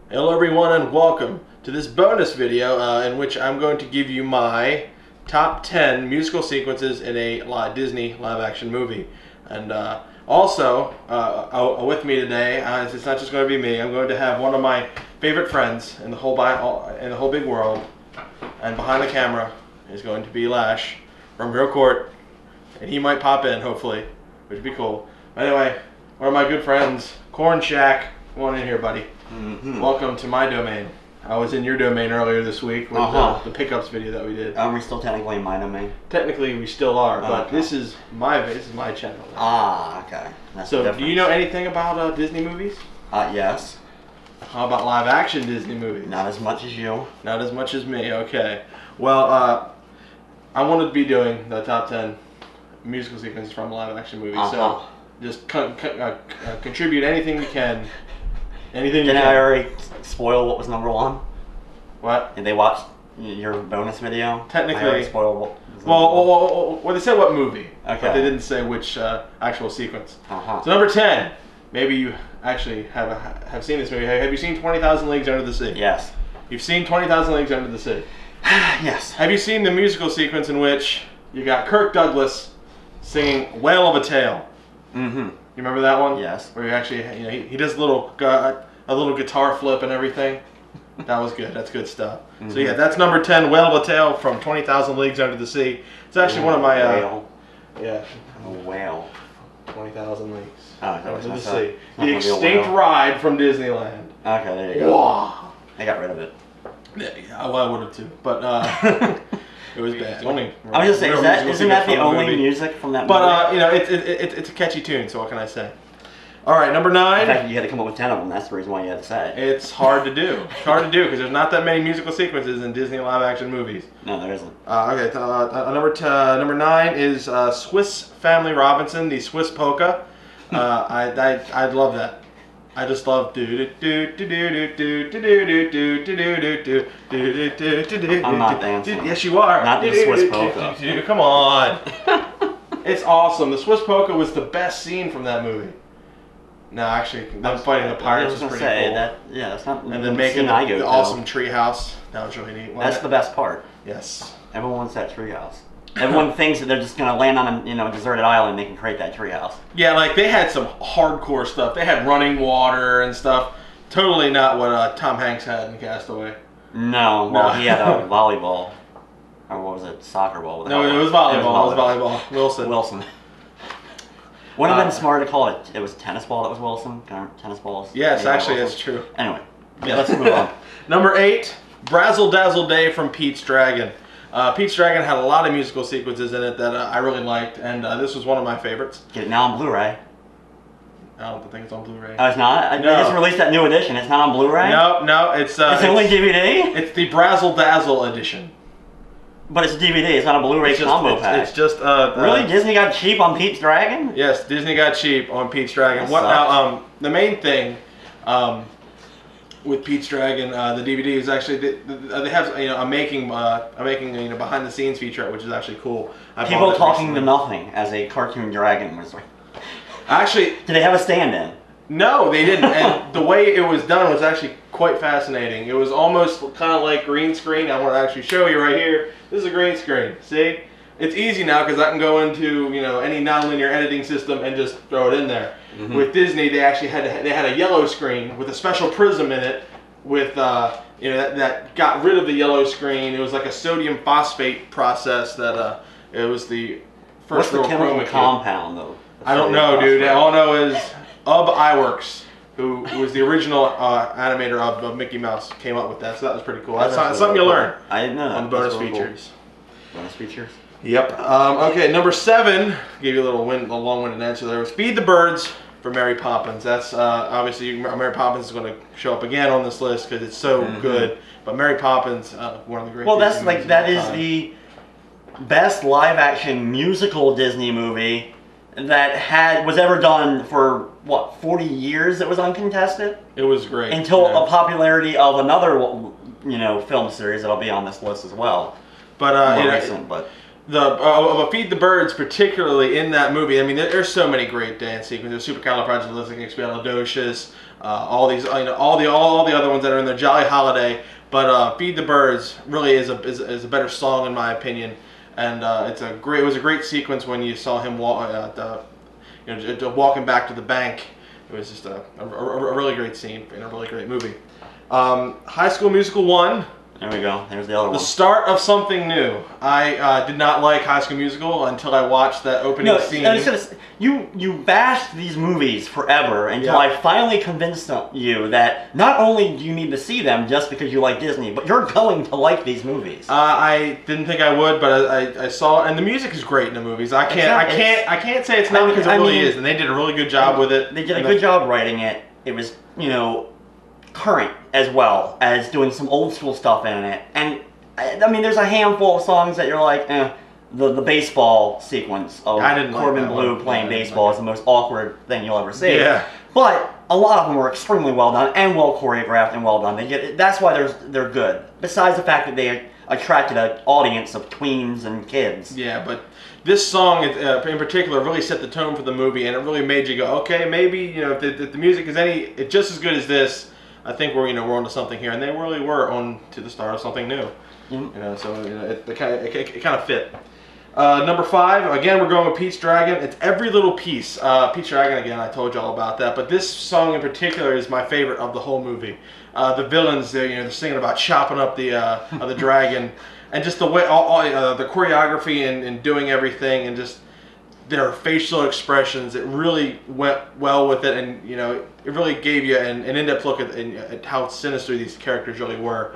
Hello everyone and welcome to this bonus video in which I'm going to give you my top 10 musical sequences in a Disney live action movie. And also with me today, it's not just going to be me, I'm going to have one of my favorite friends in the whole big world. And behind the camera is going to be Lash from Real Court. And he might pop in, hopefully, which would be cool. Anyway, one of my good friends, Corn Shack. Come on in here, buddy. Welcome to my domain. I was in your domain earlier this week with the pickups video that we did. Are we still technically in my domain? Technically, we still are, but this is my channel. Ah, okay. That's so, do you know anything about Disney movies? Yes. How about live action Disney movies? Not as much as you. Not as much as me. Okay. Well, I wanted to be doing the top 10 musical sequences from live action movies. So, just contribute anything you can. Didn't I already spoil what was number one? What? Did they watch your bonus video? Technically. I already spoiled what was well, they said what movie, okay, but they didn't say which actual sequence. So number 10. Maybe you actually have seen this movie. Have you seen 20,000 Leagues Under the Sea? Yes. You've seen 20,000 Leagues Under the Sea? Yes. Have you seen the musical sequence in which you got Kirk Douglas singing "Whale of a Tale"? Mm-hmm. You remember that one? Yes. Where he actually, he does a little guitar flip and everything. That was good. That's good stuff. So yeah, that's number 10, "Whale of a Tale" from 20,000 Leagues Under the Sea. It's actually one of my yeah. A whale. 20,000 Leagues Under the Sea. The extinct ride from Disneyland. Okay, there you go. Wow. They got rid of it. Yeah, well, I would have too, but it was bad. I was just saying, isn't that the only music from that movie? But it's a catchy tune, so what can I say? All right, number 9. In fact, you had to come up with 10 of them. That's the reason why you had to say it. It's hard to do. It's hard to do because there's not that many musical sequences in Disney live-action movies. No, there isn't. Okay, number 9 is Swiss Family Robinson, the Swiss polka. I love that. I just love I'm not dancing. Yes, you are. Not the Swiss polka. Come on. It's awesome. The Swiss polka was the best scene from that movie. No, actually, them fighting the pirates is pretty cool. That's not. And then making the awesome treehouse. That was really neat. That's the best part. Yes. Everyone wants that treehouse. Everyone thinks that they're just gonna land on a deserted island and they can create that treehouse. Yeah, like they had some hardcore stuff. They had running water and stuff. Totally not what Tom Hanks had in Castaway. No, well he had a volleyball, or what was it, soccer ball? No, it was volleyball. It was volleyball. Wilson. Wouldn't have been smart to call it. It was tennis ball that was Wilson. Tennis balls. Yes, actually, that's true. Anyway, yeah, let's move on. Number 8, Brazzle Dazzle Day from Pete's Dragon. Pete's Dragon had a lot of musical sequences in it that I really liked, and this was one of my favorites. Get it now on Blu-ray. I don't think it's on Blu-ray. Oh, it's not? No. They just released that new edition. It's not on Blu-ray? No, it's only DVD? It's the Brazzle Dazzle edition. But it's a DVD. It's not a Blu-ray combo pack. It's just really? Disney got cheap on Pete's Dragon? Yes, Disney got cheap on Pete's Dragon. Now, the main thing with Pete's Dragon, the DVD is actually they have a making behind the scenes feature, which is actually cool. People talking to nothing as a cartoon dragon was. Actually, did they have a stand-in? No, they didn't. And the way it was done was actually quite fascinating. It was almost kind of like green screen. I want to actually show you right here. This is a green screen. See? It's easy now because I can go into any nonlinear editing system and just throw it in there. With Disney, they actually had a yellow screen with a special prism in it with that got rid of the yellow screen. It was like a sodium phosphate process that it was the first. What's the chemical compound though? I don't know, dude. All I know is Iwerks, who was the original animator of Mickey Mouse, came up with that. So that was pretty cool. That's something you learn. I didn't know that. On bonus features. Bonus features. Yep. Okay, number 7. Give you a long-winded answer there. Was Feed the Birds for Mary Poppins. That's obviously Mary Poppins is going to show up again on this list because it's so good. But Mary Poppins, one of the great. Well, that is the best live-action musical Disney movie that was ever done for what 40 years. It was uncontested. It was great until a popularity of another film series that'll be on this list as well. But more recent, but of Feed the Birds, particularly in that movie. I mean, there's so many great dance sequences. Supercalifragilisticexpialidocious, all these, all the other ones that are in there. Jolly Holiday, but Feed the Birds really is a better song in my opinion, and it was a great sequence when you saw him walking back to the bank. It was just a really great scene in a really great movie. High School Musical 1. There we go. There's the other one. The start of something new. I did not like High School Musical until I watched that opening scene. You bashed these movies forever until I finally convinced you that not only do you need to see them just because you like Disney, but you're going to like these movies. I didn't think I would, but I saw it, and the music is great in the movies. I can't say it's not because it really is, and they did a really good job with it. They did a good job writing it. It was, current as well as doing some old school stuff in it. And I mean, there's a handful of songs that you're like, the baseball sequence of Corbin Bleu playing baseball is the most awkward thing you'll ever see. Yeah. But a lot of them were extremely well done and well choreographed and well done. That's why they're good. Besides the fact that they attracted an audience of tweens and kids. Yeah, but this song in particular really set the tone for the movie, and it really made you go, okay, maybe if the music is just as good as this, I think we're onto something here, and they really were on to the start of something new. So it kind of fit. Number 5, again, we're going with Pete's Dragon. It's Every Little Piece. Pete's Dragon, again, I told you all about that, but this song in particular is my favorite of the whole movie. The villains, they're singing about chopping up the dragon, and just the way the choreography and doing everything, and just their facial expressions, it really went well with it, and it really gave you an in-depth look at how sinister these characters really were.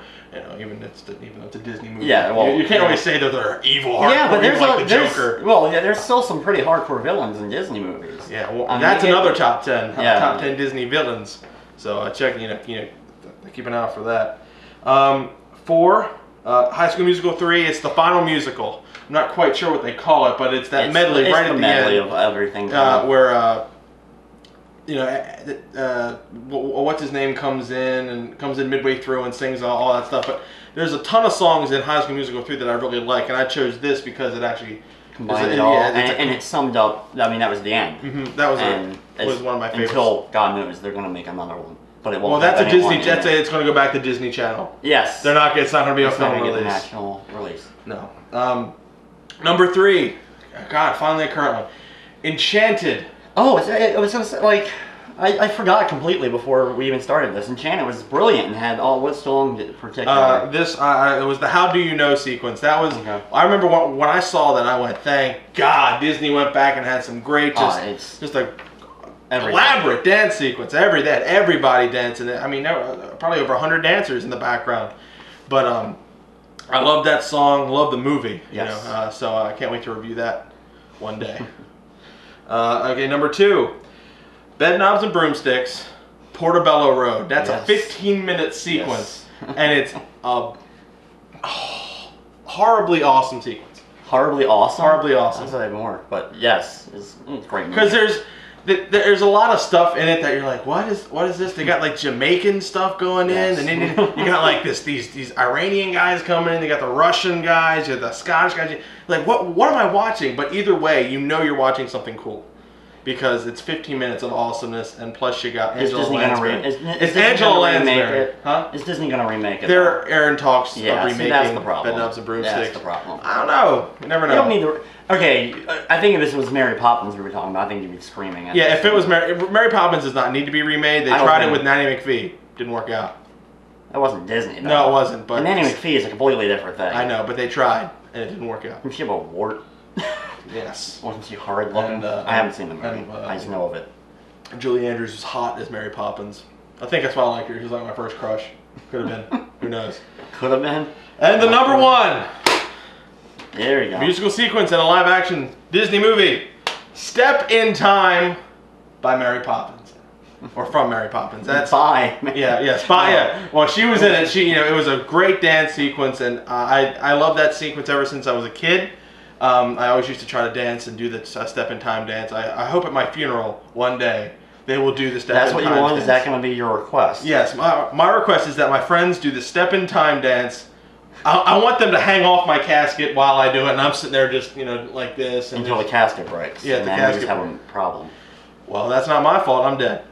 Even though it's a Disney movie. Yeah, well, you can't really say that they're evil, hardcore, but there's like the Joker. There's still some pretty hardcore villains in Disney movies. Yeah, well, that's another top 10. Top 10 Disney villains. So check, keep an eye out for that. 4, High School Musical 3. It's the final musical. I'm not quite sure what they call it, but it's that medley right at the medley end of everything. Where what's his name comes in midway through and sings all that stuff. But there's a ton of songs in High School Musical 3 that I really like, and I chose this because it actually combined it all, and it summed up. I mean, that was the end. Mm-hmm, that was one of my favorites. Until God knows they're going to make another one. But it won't. Well, that's a Disney. It's going to go back to Disney Channel. Yes. They're not. It's not going to be a film release. Get the national release. No. Number 3. God, finally a current one. Enchanted. Oh, it was just like I forgot completely before we even started this. Enchanted was brilliant and had what song in particular? It was the How Do You Know sequence. That was. Okay. I remember when I saw that, I went, "Thank God Disney went back and had some great just a elaborate dance sequence. Everybody dancing. I mean, there were probably over 100 dancers in the background, but I love that song. Love the movie. Yes. So I can't wait to review that one day. Okay, number 2, Bed Knobs and Broomsticks, Portobello Road. That's a 15-minute sequence, and it's a horribly awesome sequence. Horribly awesome. Horribly awesome. That's what I more, but yes, it's great. Because there's a lot of stuff in it that you're like, what is this? They got like Jamaican stuff going in, and then you got like these Iranian guys coming in. They got the Russian guys, you got the Scottish guys. Like, what am I watching? But either way, you're watching something cool, because it's 15 minutes of awesomeness, and plus you got Angela Lansbury. It's Angela Lansbury. Huh? Is Disney gonna remake it? Aaron talks of remaking that's the problem. Bed Knobs and Broomsticks. That's the problem. I don't know. You never know. You don't need to. Okay, I think if this was Mary Poppins we were talking about, I think you'd be screaming at if it was Mary Poppins does not need to be remade. They tried it with Nanny McPhee. Didn't work out. That wasn't Disney, though. No, it wasn't. But Nanny McPhee is a completely different thing. I know, but they tried, and it didn't work out. Didn't she have a wart? Yes. Wasn't she hard looking? I haven't seen the movie. I just know of it. Julie Andrews was hot as Mary Poppins. I think that's why I liked her. She was like my first crush. Could have been. Who knows? Could have been. And the number 1. There you go. Musical sequence in a live-action Disney movie. Step in Time by Mary Poppins. Or from Mary Poppins. That's Spy. Spy. Yeah. Well, she was in it. It was a great dance sequence, and I love that sequence ever since I was a kid. I always used to try to dance and do the Step in Time dance. I hope at my funeral one day they will do the Step in Time dance. That's what you want? Is that going to be your request? Yes. My request is that my friends do the Step in Time dance I want them to hang off my casket while I do it, and I'm sitting there just, you know, like this. And until the casket breaks. Yeah, and the then casket we just have a problem. Well, that's not my fault. I'm dead.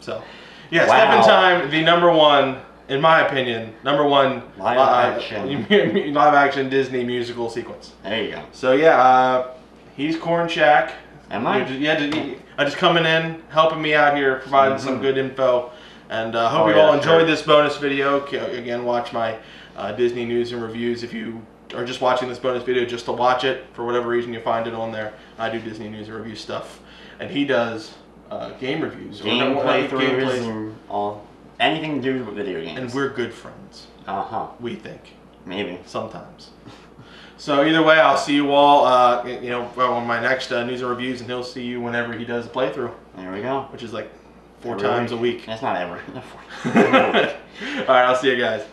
So, yeah, wow. Step in Time, the #1, in my opinion, #1 live action Disney musical sequence. There you go. So yeah, he's Corn Shack. Am I? I just coming in, helping me out here, providing some good info, and hope you all enjoyed this bonus video. Again, watch my Disney news and reviews. If you are just watching this bonus video just to watch it, for whatever reason you find it on there, I do Disney news and review stuff, and he does game reviews, game playthroughs, and all anything to do with video games. And we're good friends. We think. Maybe. Sometimes. So either way, I'll see you all, on my next news and reviews, and he'll see you whenever he does a playthrough. There we go. Which is like 4 times a week. That's not ever. All right, I'll see you guys.